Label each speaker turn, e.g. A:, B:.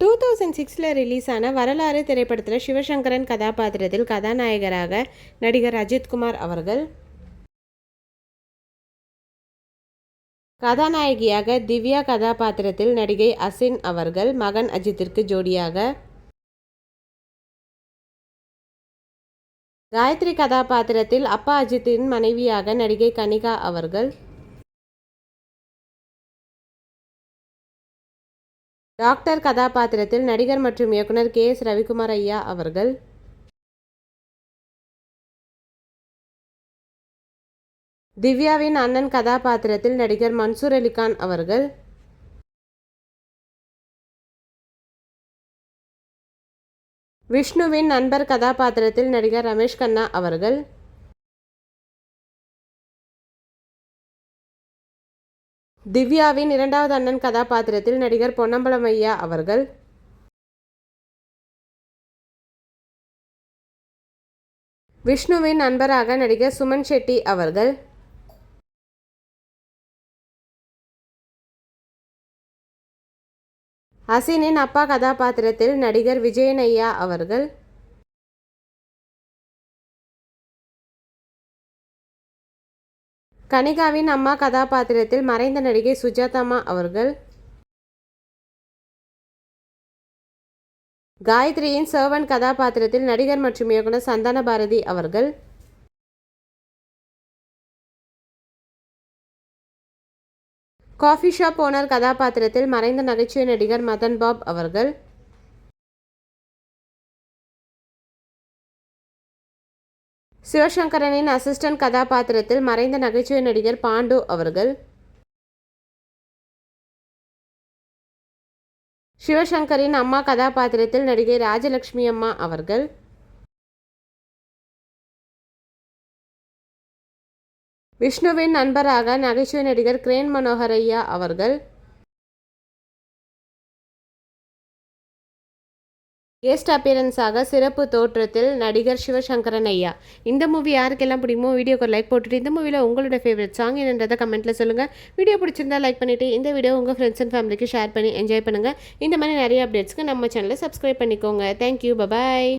A: 2006 release ஆன வரலாறு திரைப்படத்தில் சிவசங்கரன் கதாபாத்திரத்தில் கதாநாயகராக நடிகர் அஜித்குமார் அவர்கள், கதாநாயகியாக திவ்யா கதாபாத்திரத்தில் நடிகை அசின் அவர்கள், மகன் அஜித்திற்கு ஜோடியாக காயத்ரி கதாபாத்திரத்தில் அப்பா அஜித்தின் மனைவியாக நடிகை கனிகா அவர்கள், டாக்டர் கதாபாத்திரத்தில் நடிகர் மற்றும் இயக்குனர் KS ரவிக்குமார் ஐயா அவர்கள், திவ்யாவின் அண்ணன் கதாபாத்திரத்தில் நடிகர் மன்சூர் அலிகான் அவர்கள், விஷ்ணுவின் நண்பர் கதாபாத்திரத்தில் நடிகர் ரமேஷ் கண்ணா அவர்கள், திவ்யாவின் இரண்டாவது அண்ணன் கதாபாத்திரத்தில் நடிகர் பொன்னம்பலம் ஐயா அவர்கள், விஷ்ணுவின் நண்பராக நடிகர் சுமன் ஷெட்டி அவர்கள், அசினின் அப்பா கதாபாத்திரத்தில் நடிகர் விஜயன் ஐயா அவர்கள், கனிகாவின் அம்மா கதாபாத்திரத்தில் மறைந்த நடிகை சுஜாதாமா அவர்கள், காயத்ரியின் சர்வன் கதாபாத்திரத்தில் நடிகர் மற்றும் இயக்குனர் சந்தான பாரதி அவர்கள், காஃபி ஷாப் ஓனர் கதாபாத்திரத்தில் மறைந்த நகைச்சுவை நடிகர் மதன் பாப் அவர்கள், சிவசங்கரனின் அசிஸ்டன்ட் கதாபாத்திரத்தில் மறைந்த நகைச்சுவை நடிகர் பாண்டு அவர்கள், சிவசங்கரின் அம்மா கதாபாத்திரத்தில் நடிகை ராஜலட்சுமி அம்மா அவர்கள், விஷ்ணுவின் நண்பராக நகைச்சுவை நடிகர் கிரேன் மனோகர் ஐயா அவர்கள், கெஸ்ட் அப்பியரன்ஸாக சிறப்பு தோற்றத்தில் நடிகர் சிவசங்கரன் ஐயா. இந்த மூவி யாருக்கெல்லாம் பிடிக்குமோ வீடியோக்கு ஒரு லைக் போட்டுட்டு இந்த மூவியில் உங்களோட ஃபேவரட் சாங் என்னன்றதை கமெண்ட்டில் சொல்லுங்கள். வீடியோ பிடிச்சிருந்தா லைக் பண்ணிவிட்டு இந்த வீடியோ உங்கள் ஃப்ரெண்ட்ஸ் அண்ட் ஃபேமிலிக்கு ஷேர் பண்ணி என்ஜாய் பண்ணுங்கள். இந்த மாதிரி நிறைய அப்டேட்ஸ்க்கு நம்ம சேனலை சப்ஸ்கிரைப் பண்ணிக்கோங்க. Thank you, bye bye.